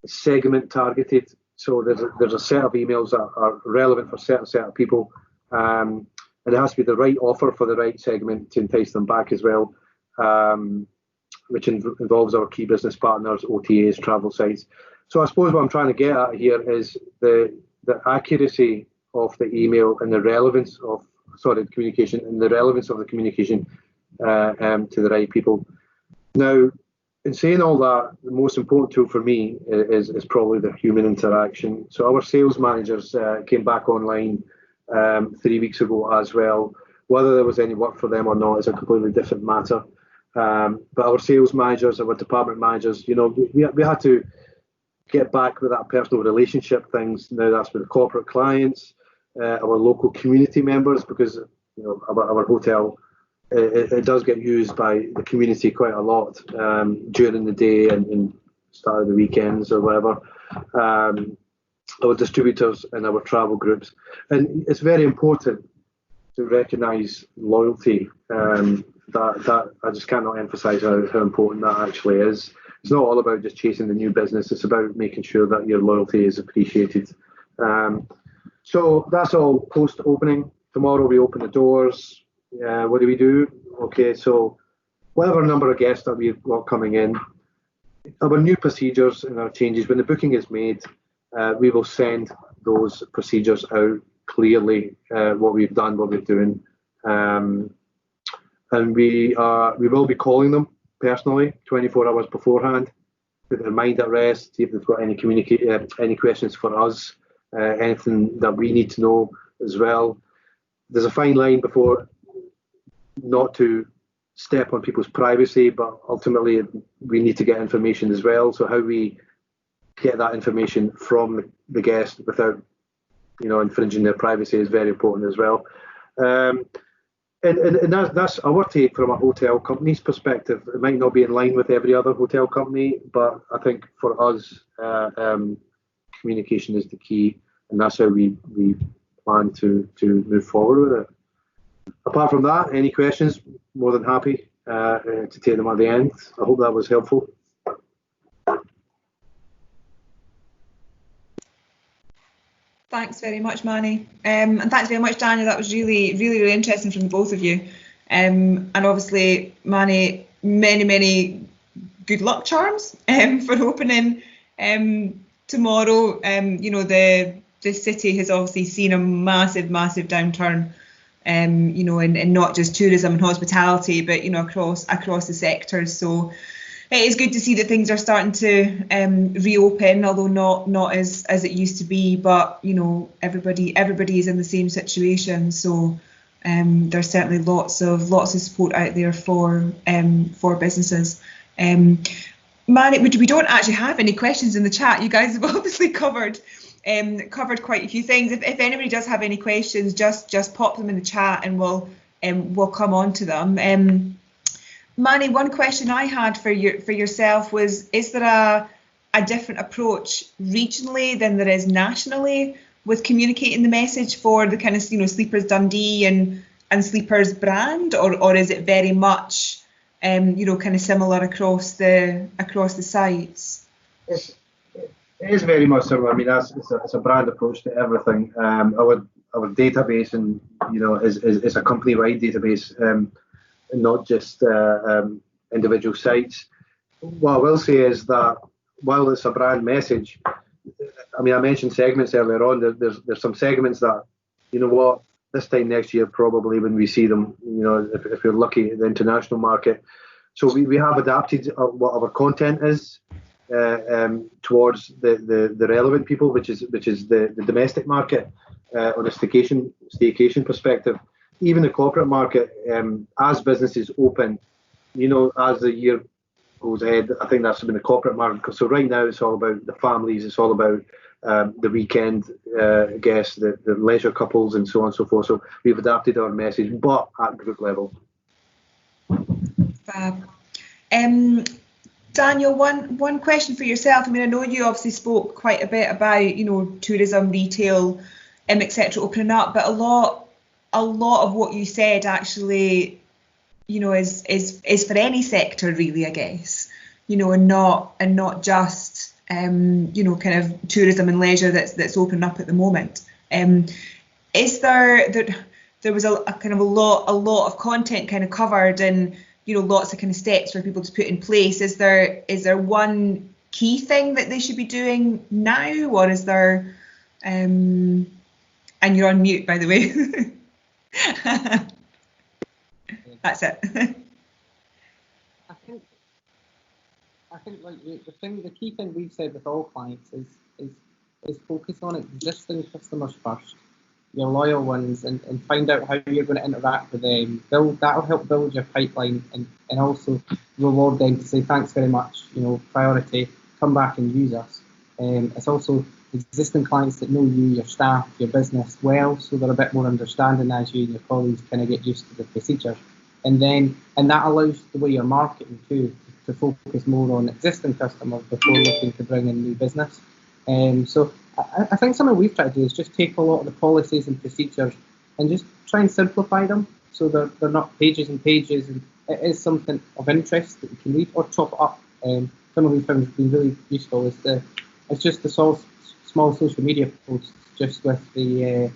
is segment targeted. So there's a set of emails that are relevant for a certain set of people, and it has to be the right offer for the right segment to entice them back as well. which involves our key business partners, OTAs, travel sites. So I suppose what I'm trying to get at here is the accuracy of the email and the relevance of communication and the relevance of the communication to the right people. Now, in saying all that, the most important tool for me is probably the human interaction. So our sales managers came back online 3 weeks ago as well. Whether there was any work for them or not is a completely different matter. But our sales managers, our department managers, we had to get back with that personal relationship things. Now that's with corporate clients, our local community members, because our hotel it does get used by the community quite a lot during the day and start of the weekends or whatever. Our distributors and our travel groups, and it's very important to recognise loyalty. That I just cannot emphasise how important that actually is. It's not all about just chasing the new business. It's about making sure that your loyalty is appreciated. So that's all post opening. Tomorrow we open the doors. What do we do? Okay, so whatever number of guests that we've got coming in, our new procedures and our changes, when the booking is made, we will send those procedures out clearly, what we've done, what we're doing. And we will be calling them personally 24 hours beforehand, put their mind at rest, see if they've got any questions for us, anything that we need to know as well. There's a fine line before not to step on people's privacy, but ultimately we need to get information as well. So how we get that information from the guest without infringing their privacy is very important as well. And that's our take from a hotel company's perspective. It might not be in line with every other hotel company, but I think for us, communication is the key, and that's how we plan to move forward with it. Apart from that, any questions? More than happy to take them at the end. I hope that was helpful. Thanks very much, Manny. And thanks very much, Daniel. That was really, really, really interesting from the both of you. And obviously, Manny, many good luck charms for opening tomorrow. The city has obviously seen a massive downturn, and not just tourism and hospitality, but across the sectors. So it is good to see that things are starting to reopen, although not as it used to be. But everybody is in the same situation. So there's certainly lots of support out there for businesses. Manny, we don't actually have any questions in the chat. You guys have obviously covered quite a few things. If anybody does have any questions, just pop them in the chat and we'll come on to them. Manny, one question I had for yourself was: is there a different approach regionally than there is nationally with communicating the message for the kind of Sleepers Dundee and Sleepers brand, or is it very much kind of similar across the sites? It is very much similar. I mean, it's a brand approach to everything. Our database and is a company-wide database. Not just individual sites. What I will say is that while it's a brand message, I mean, I mentioned segments earlier on. There's some segments that, this time next year probably when we see them, if we're lucky at the international market. So we have adapted what our content is towards the relevant people, which is the domestic market on a staycation perspective. Even the corporate market, as businesses open, as the year goes ahead, I think that's been the corporate market. So right now it's all about the families, it's all about the weekend guests, the leisure couples and so on and so forth. So we've adapted our message, but at group level. Fab. Daniel, one question for yourself. I mean, I know you obviously spoke quite a bit about, tourism, retail, etc. opening up, but a lot of what you said actually, is for any sector really, I guess, and not just, kind of tourism and leisure that's opening up at the moment. Is there was a kind of a lot of content kind of covered, and lots of kind of steps for people to put in place. Is there one key thing that they should be doing now, or is there? And you're on mute, by the way. That's it. I think like the key thing we've said with all clients is focus on existing customers first, your loyal ones, and find out how you're going to interact with them. That'll help build your pipeline, and also reward them to say thanks very much. Priority, come back and use us. It's also existing clients that know you, your staff, your business well, so they're a bit more understanding as you and your colleagues kind of get used to the procedures. And that allows the way you're marketing too, to focus more on existing customers before looking to bring in new business. So I think something we've tried to do is just take a lot of the policies and procedures and just try and simplify them so they're not pages and pages, and it is something of interest that you can read or chop it up. Something we found has been really useful is it's just the small social media posts just with the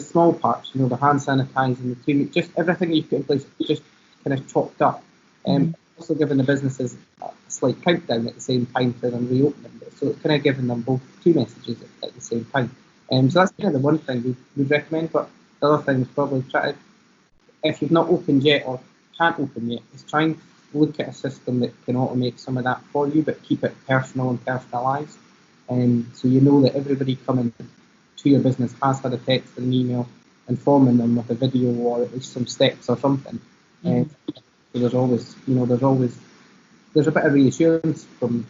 small parts, the hand sanitizing, the 2 meter, just everything you put in place, just kind of chopped up. Also giving the businesses a slight countdown at the same time for them reopening. So it's kind of giving them both 2 messages at the same time. So that's kind of the one thing we'd recommend. But the other thing is probably try to, if you've not opened yet or can't open yet, is try and look at a system that can automate some of that for you, but keep it personal and personalised. So you know that everybody coming to your business has had a text and an email informing them with a video or at least some steps or something. So there's a bit of reassurance from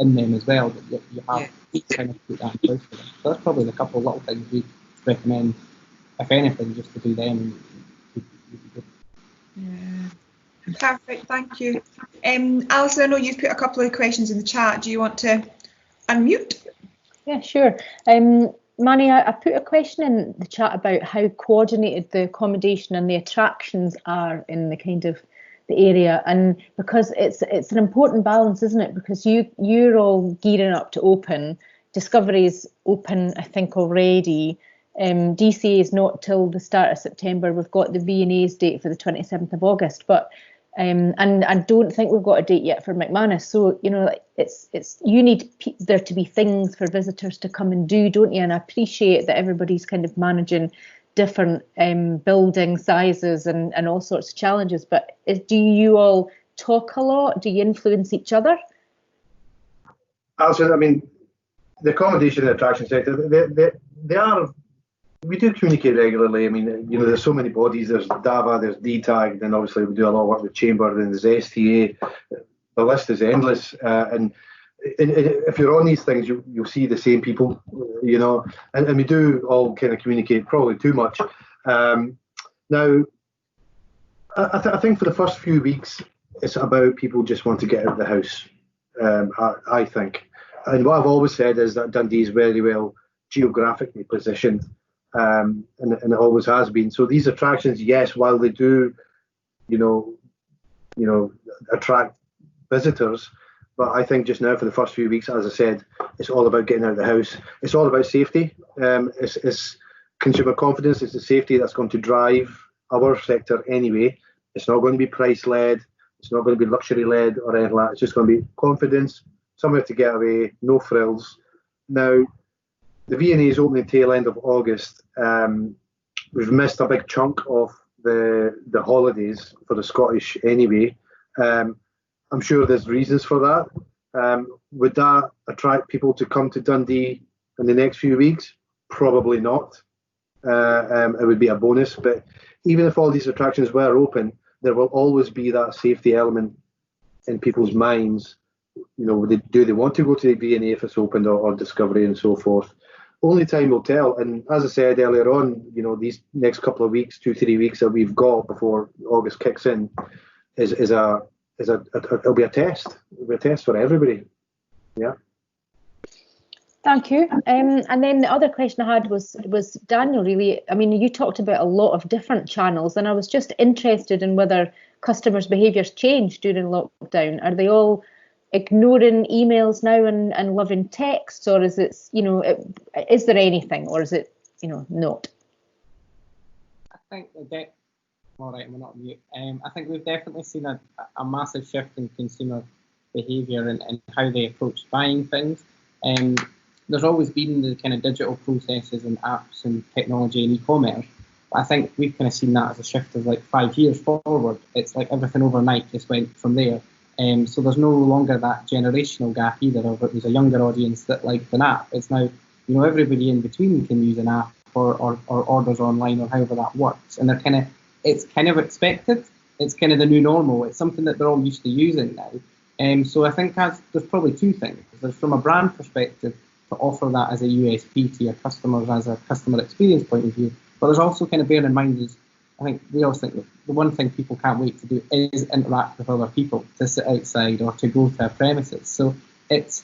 in them as well that you have kind of put that in place for them. So that's probably the couple of little things we recommend, if anything, just to do them. Perfect, thank you. Alison, I know you've put a couple of questions in the chat. Do you want to unmute? Yeah, sure. Manny, I put a question in the chat about how coordinated the accommodation and the attractions are in the kind of the area, and because it's an important balance, isn't it? Because you're all gearing up to open. Discovery's open, I think, already. DCA is not till the start of September. We've got the V&A's date for the 27th of August, but and I don't think we've got a date yet for McManus. So it's you need there to be things for visitors to come and do, don't you? And I appreciate that everybody's kind of managing different building sizes and all sorts of challenges. But do you all talk a lot? Do you influence each other? Also, I mean, the accommodation and attraction sector, they are. We do communicate regularly. I mean, there's so many bodies. There's DAVA, there's DTAG, then obviously we do a lot of work with Chamber, then there's STA. The list is endless. And if you're on these things, you'll see the same people, and we do all kind of communicate probably too much. Now, I think for the first few weeks, it's about people just want to get out of the house, I think. And what I've always said is that Dundee is very well geographically positioned. And it always has been. So these attractions, yes, while they do, attract visitors, but I think just now for the first few weeks, as I said, it's all about getting out of the house. It's all about safety. It's consumer confidence. It's the safety that's going to drive our sector anyway. It's not going to be price led. It's not going to be luxury led or anything like that. It's just going to be confidence, somewhere to get away, no frills. Now, the V&A is opening tail end of August. We've missed a big chunk of the holidays for the Scottish anyway. I'm sure there's reasons for that. Would that attract people to come to Dundee in the next few weeks? Probably not. It would be a bonus. But even if all these attractions were open, there will always be that safety element in people's minds. Do they want to go to the V&A if it's opened or Discovery and so forth? Only time will tell. And as I said earlier on, these next couple of weeks, 2-3 weeks that we've got before August kicks in, it'll be a test. It'll be a test for everybody. Yeah. Thank you. And then the other question I had was Daniel, really. I mean, you talked about a lot of different channels, and I was just interested in whether customers' behaviours changed during lockdown. Are they all ignoring emails now and loving texts, or is it, is there anything, or is it, not? I think All right, we're not on mute. I think we've definitely seen a massive shift in consumer behaviour and how they approach buying things. There's always been the kind of digital processes and apps and technology and e-commerce. But I think we've kind of seen that as a shift of like 5 years forward. It's like everything overnight just went from there. So there's no longer that generational gap either of it was a younger audience that liked an app. It's now, everybody in between can use an app or orders online or however that works. And it's kind of expected. It's kind of the new normal. It's something that they're all used to using now. So I think there's probably two things. There's from a brand perspective to offer that as a USP to your customers as a customer experience point of view. But there's also kind of bearing in mind is, I think we always think that the one thing people can't wait to do is interact with other people, to sit outside or to go to a premises. So it's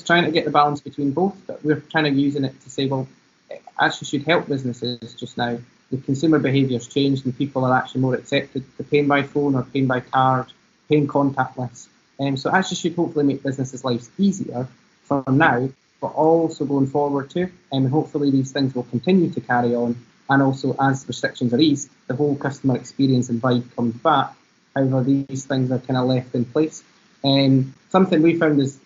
trying to get the balance between both, but we're trying to using it to say, well, it actually should help businesses just now. The consumer behaviour's changed and people are actually more accepted to paying by phone or paying by card, paying contactless. So it actually should hopefully make businesses' lives easier for now, but also going forward too. And hopefully these things will continue to carry on. And also as restrictions are eased, the whole customer experience and vibe comes back. However, these things are kind of left in place. Something we found is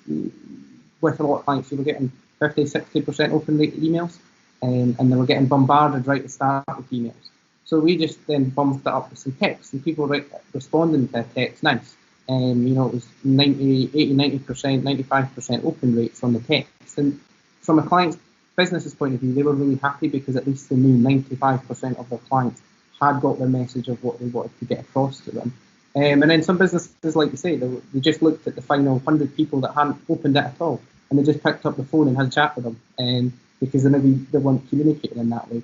with a lot of clients, you were getting 50-60% open rate emails. And they were getting bombarded right at the start with emails. So we just then bumped it up with some text, and people responding to a text nice. It was 80-90%, 95% open rates on the text. And from a client's business's point of view, they were really happy because at least they knew 95% of their clients had got their message of what they wanted to get across to them. And then some businesses, like you say, they just looked at the final 100 people that hadn't opened it at all, and they just picked up the phone and had a chat with them. Because they weren't communicating in that way.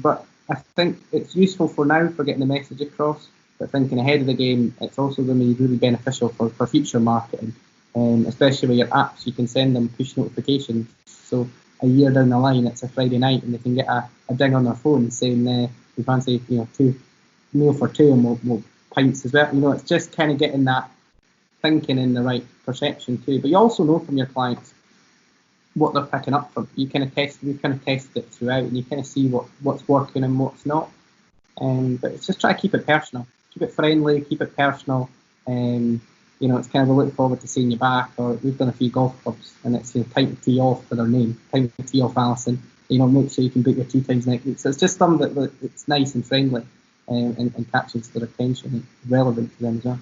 But I think it's useful for now for getting the message across, but thinking ahead of the game, it's also going to be really beneficial for future marketing, especially with your apps. You can send them push notifications. So a year down the line, it's a Friday night and they can get a ding on their phone saying, we fancy, meal for two and we'll pints as well. It's just kind of getting that thinking in the right perception too. But you also know from your clients what they're picking up from. We've kind of tested it throughout, and you kind of see what's working and what's not. But it's just try to keep it personal, keep it friendly, keep it personal. It's kind of a look forward to seeing you back. Or we've done a few golf clubs, and it's time to tee off for their name, time to tee off Alison. Make sure you can book your tea times next week. So it's just something that's nice and friendly, and catches their attention and relevant to them as well.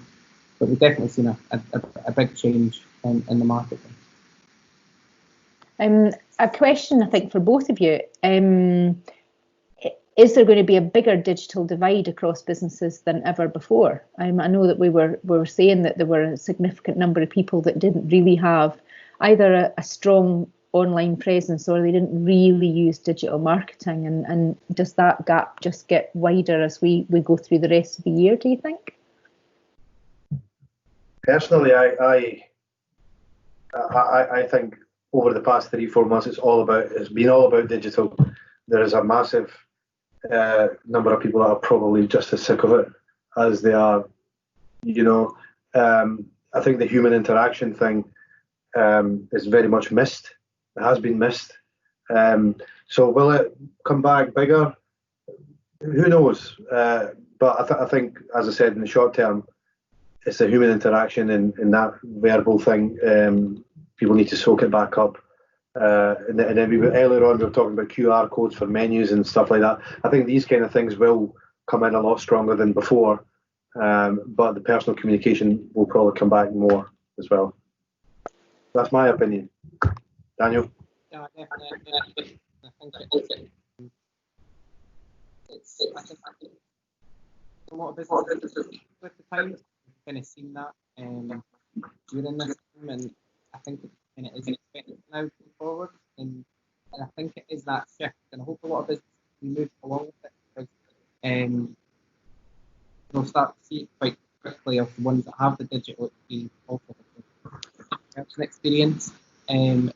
But we've definitely seen a big change in the market. A question, I think, for both of you. Is there going to be a bigger digital divide across businesses than ever before? I know that we were saying that there were a significant number of people that didn't really have either a strong online presence or they didn't really use digital marketing. And does that gap just get wider as we go through the rest of the year, do you think? Personally, I think over the past 3-4 months, it's been all about digital. There is a massive number of people that are probably just as sick of it as they are. I think the human interaction thing is very much missed. It has been missed. So will it come back bigger? Who knows? But I think, as I said, in the short term, it's the human interaction and that verbal thing. People need to soak it back up. And then earlier on we were talking about QR codes for menus and stuff like that. I think these kind of things will come in a lot stronger than before, but the personal communication will probably come back more as well. That's my opinion. Daniel? Yeah, definitely. I think a lot of businesses with the time kind of seen that during this time, and I think it is expected now going forward, and I think it is that shift, and I hope a lot of businesses can move along with it, because we'll start to see it quite quickly of the ones that have the digital experience, also the person experience, and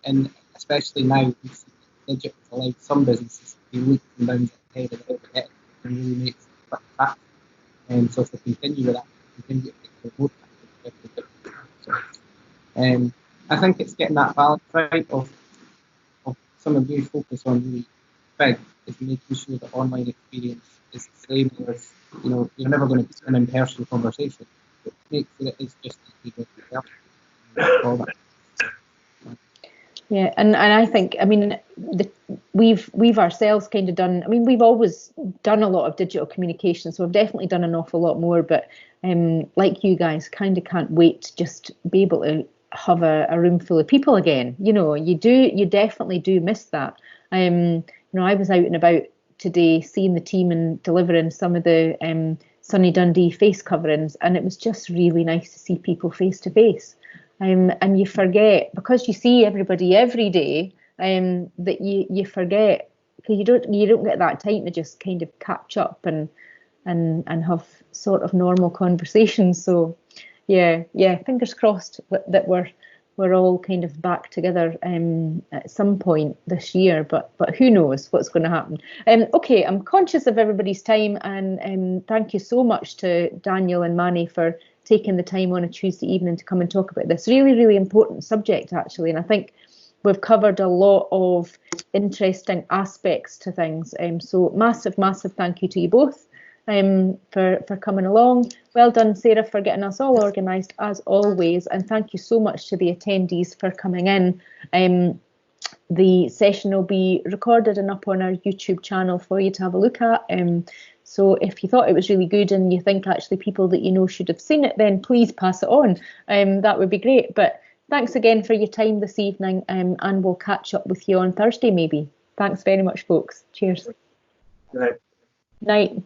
especially now we see digital allows some businesses to be leaps and bounds ahead of it and really makes it quite fast. So if they continue with that, continue to more I think it's getting that balance right of some of you focus on really big is making sure the online experience is the same as, you're never going to be an in-person conversation. It makes it's just Yeah, and I think, I mean, we've ourselves kind of done, I mean, we've always done a lot of digital communication, so we've definitely done an awful lot more, but like you guys, kind of can't wait to just be able to have a room full of people again. You definitely do miss that. I was out and about today seeing the team and delivering some of the Sunny Dundee face coverings, and it was just really nice to see people face to face. And you forget, because you see everybody every day, that you forget, because you don't get that time to just kind of catch up and have sort of normal conversations. So yeah, fingers crossed that we're all kind of back together at some point this year, but who knows what's going to happen. Okay, I'm conscious of everybody's time, and thank you so much to Daniel and Manny for taking the time on a Tuesday evening to come and talk about this really, really important subject, actually. And I think we've covered a lot of interesting aspects to things. So massive thank you to you both for coming along. Well done, Sarah, for getting us all organised as always. And thank you so much to the attendees for coming in. The session will be recorded and up on our YouTube channel for you to have a look at. So if you thought it was really good and you think actually people that you know should have seen it, then please pass it on. That would be great. But thanks again for your time this evening, and we'll catch up with you on Thursday maybe. Thanks very much, folks. Cheers. Good night. Night.